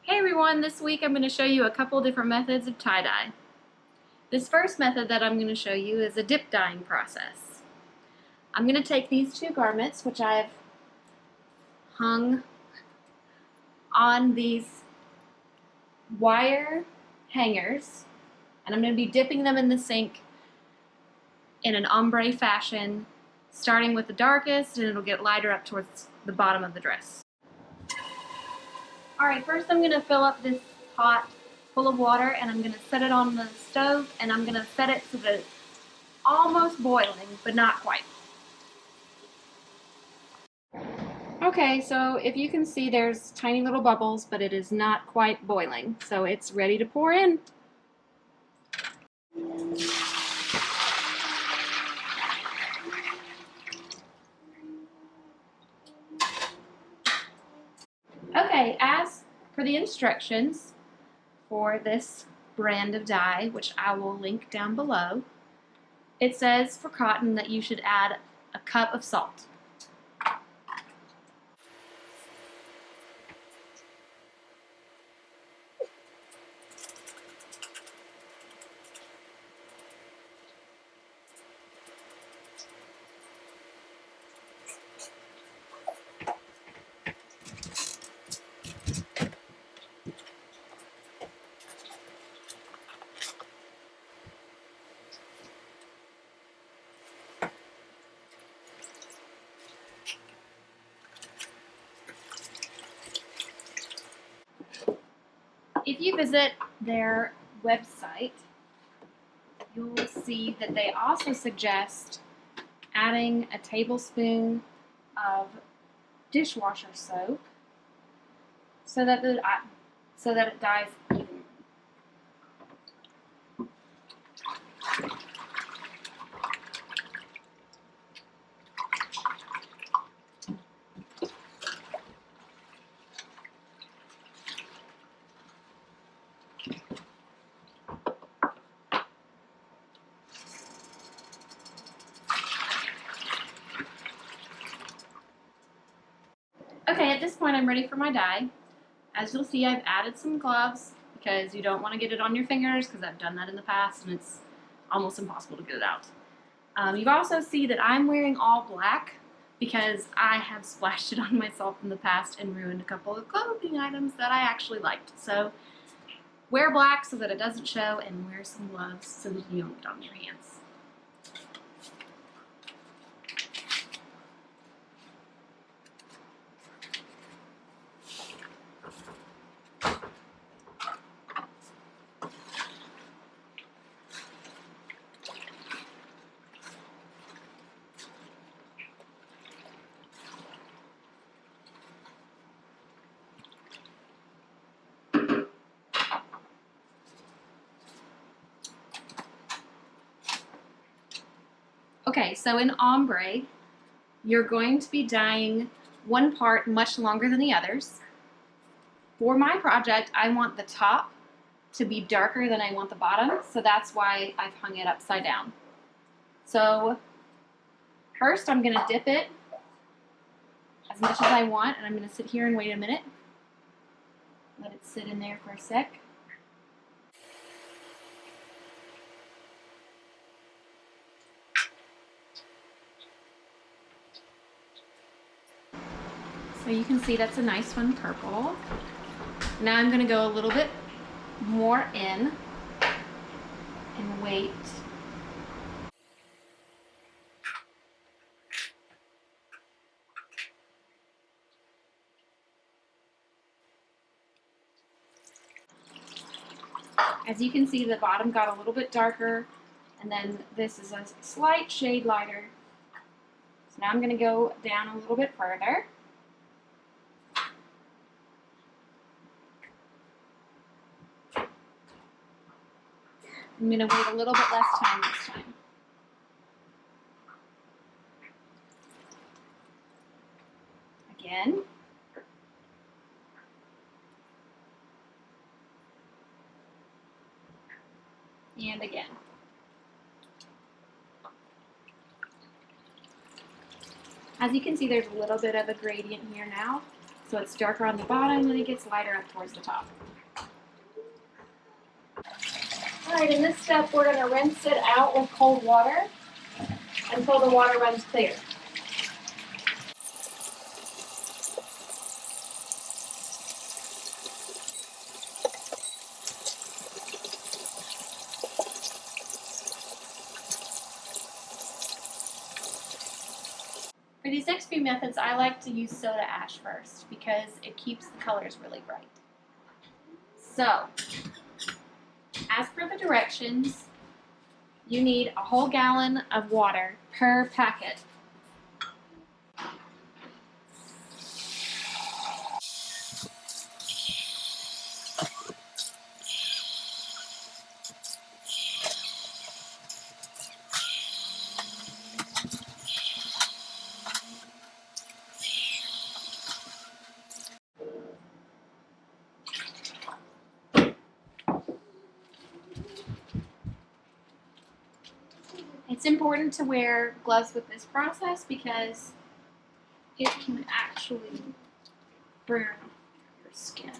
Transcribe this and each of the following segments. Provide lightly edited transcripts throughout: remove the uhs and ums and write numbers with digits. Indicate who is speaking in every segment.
Speaker 1: Hey everyone, this week I'm going to show you a couple different methods of tie-dye. This first method that I'm going to show you is a dip dyeing process. I'm going to take these two garments, which I've hung on these wire hangers, and I'm going to be dipping them in the sink in an ombre fashion, starting with the darkest, and it'll get lighter up towards the bottom of the dress. Alright, first I'm going to fill up this pot full of water and I'm going to set it on the stove and I'm going to set it so that it's almost boiling, but not quite. Okay, so if you can see there's tiny little bubbles, but it is not quite boiling, so it's ready to pour in. Okay, as for the instructions for this brand of dye, which I will link down below, it says for cotton that you should add a cup of salt. If you visit their website, you'll see that they also suggest adding a tablespoon of dishwasher soap so that it dyes evenly. Okay, at this point I'm ready for my dye. As you'll see, I've added some gloves because you don't want to get it on your fingers because I've done that in the past and it's almost impossible to get it out. You also see that I'm wearing all black because I have splashed it on myself in the past and ruined a couple of clothing items that I actually liked. So wear black so that it doesn't show and wear some gloves so that you don't get it on your hands. Okay, so in ombre, you're going to be dyeing one part much longer than the others. For my project, I want the top to be darker than I want the bottom, so that's why I've hung it upside down. So first I'm going to dip it as much as I want, and I'm going to sit here and wait a minute. Let it sit in there for a sec. So you can see that's a nice one, purple. Now I'm going to go a little bit more in and wait. As you can see, the bottom got a little bit darker, and then this is a slight shade lighter. So now I'm going to go down a little bit further. I'm going to wait a little bit less time this time. Again. And again. As you can see, there's a little bit of a gradient here now. So it's darker on the bottom and it gets lighter up towards the top. Alright, in this step we're going to rinse it out with cold water until the water runs clear. For these next few methods, I like to use soda ash first because it keeps the colors really bright. So, as per the directions, you need a whole gallon of water per packet. It's important to wear gloves with this process because it can actually burn your skin.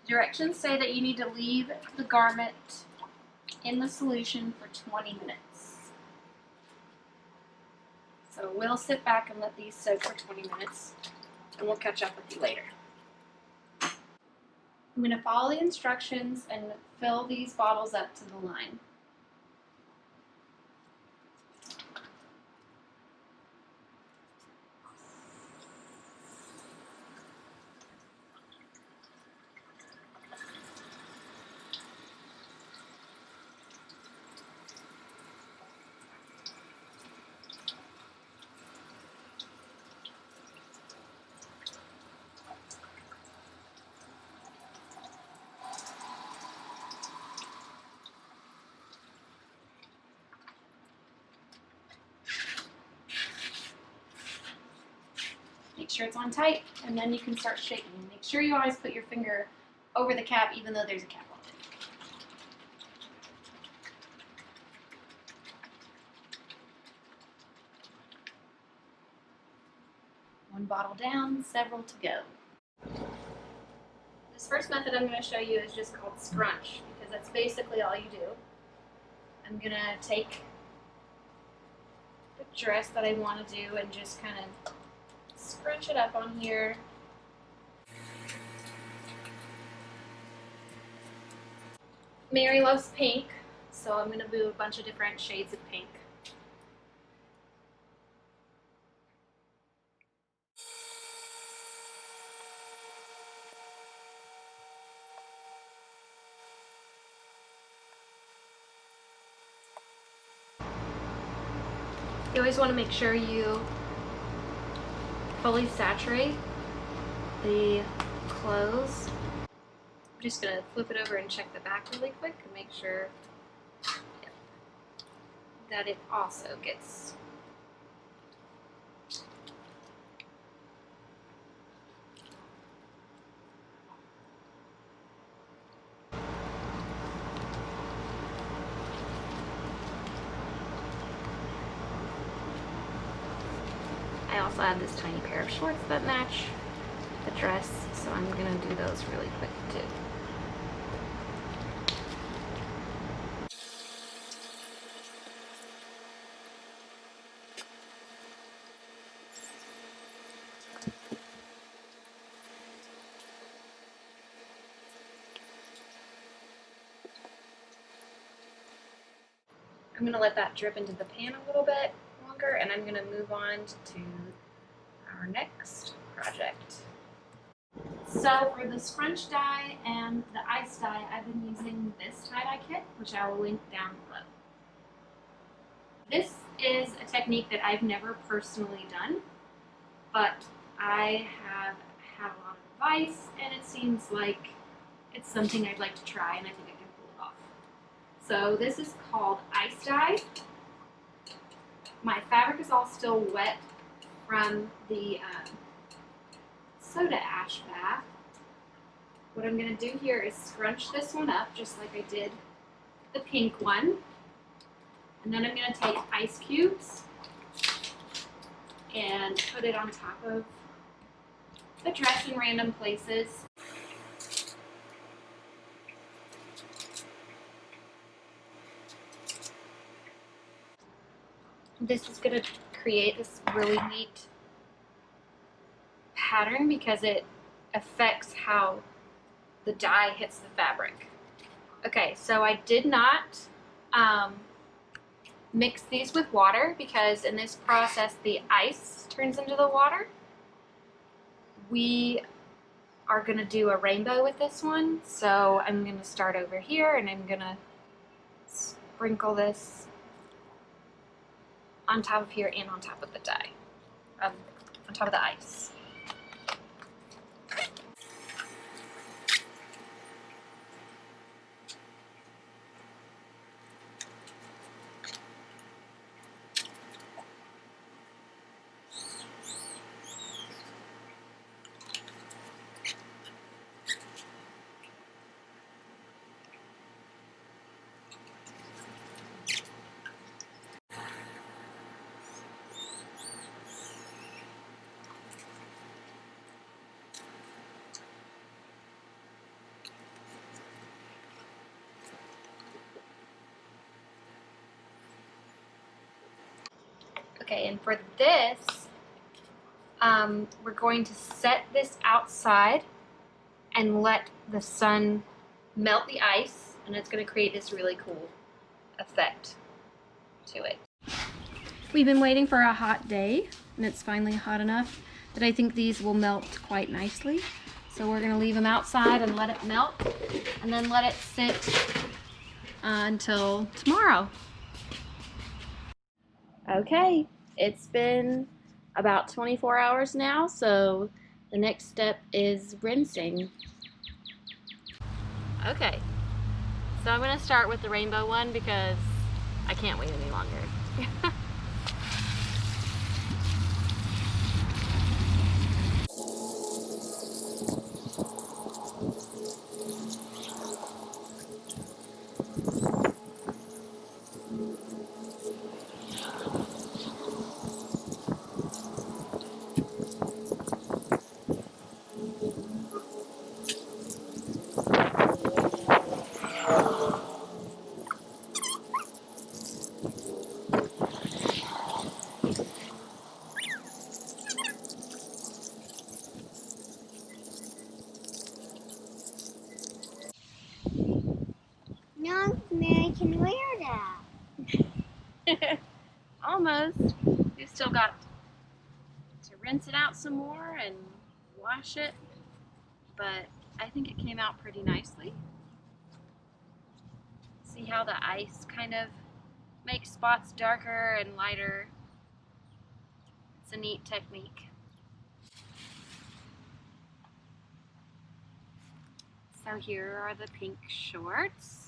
Speaker 1: Directions say that you need to leave the garment in the solution for 20 minutes. So we'll sit back and let these soak for 20 minutes and we'll catch up with you later. I'm going to follow the instructions and fill these bottles up to the line. Make sure it's on tight, and then you can start shaking. Make sure you always put your finger over the cap, even though there's a cap on it. One bottle down, several to go. This first method I'm going to show you is just called scrunch, because that's basically all you do. I'm going to take the dress that I want to do and just kind of scrunch it up on here. Mary loves pink, so I'm going to do a bunch of different shades of pink. You always want to make sure you fully saturate the clothes. I'm just going to flip it over and check the back really quick and make sure that it also gets I also have this tiny pair of shorts that match the dress, so I'm going to do those really quick too. I'm going to let that drip into the pan a little bit longer, and I'm going to move on to our next project. So for the scrunch dye and the ice dye, I've been using this tie-dye kit, which I will link down below. This is a technique that I've never personally done, but I have had a lot of advice, and it seems like it's something I'd like to try, and I think I can pull it off. So this is called ice dye. my fabric is all still wet from the soda ash bath. What I'm going to do here is scrunch this one up just like I did the pink one. And then I'm going to take ice cubes and put it on top of the dress in random places. This is going to create this really neat pattern because it affects how the dye hits the fabric. Okay, so I did not mix these with water because in this process the ice turns into the water. We are going to do a rainbow with this one, so I'm going to start over here and I'm going to sprinkle this on top of here and on top of the dye, on top of the ice. Okay, and for this, we're going to set this outside and let the sun melt the ice, and it's going to create this really cool effect to it. We've been waiting for a hot day, and it's finally hot enough that I think these will melt quite nicely. So we're going to leave them outside and let it melt, and then let it sit until tomorrow. Okay, it's been about 24 hours now, so the next step is rinsing. Okay, so I'm going to start with the rainbow one because I can't wait any longer.
Speaker 2: No, Mary can wear that.
Speaker 1: Almost. We've still got to rinse it out some more and wash it, but I think it came out pretty nicely. See how the ice kind of makes spots darker and lighter. It's a neat technique. So here are the pink shorts.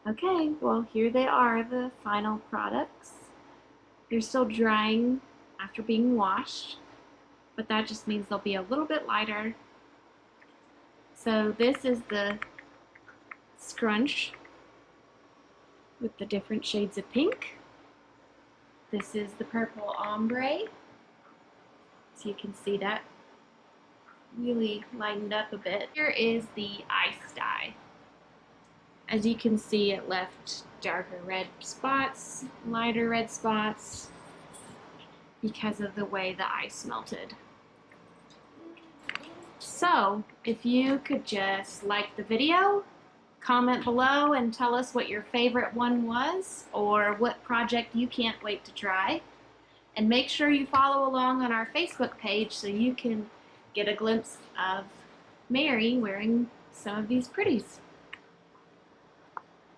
Speaker 1: Okay, well here they are, the final products. They're still drying after being washed, but that just means they'll be a little bit lighter. So this is the scrunch with the different shades of pink. This is the purple ombre. So you can see that really lightened up a bit. Here is the ice dye. As you can see, it left darker red spots, lighter red spots, because of the way the ice melted. So, if you could just like the video, comment below and tell us what your favorite one was, or what project you can't wait to try. And make sure you follow along on our Facebook page so you can get a glimpse of Mary wearing some of these pretties.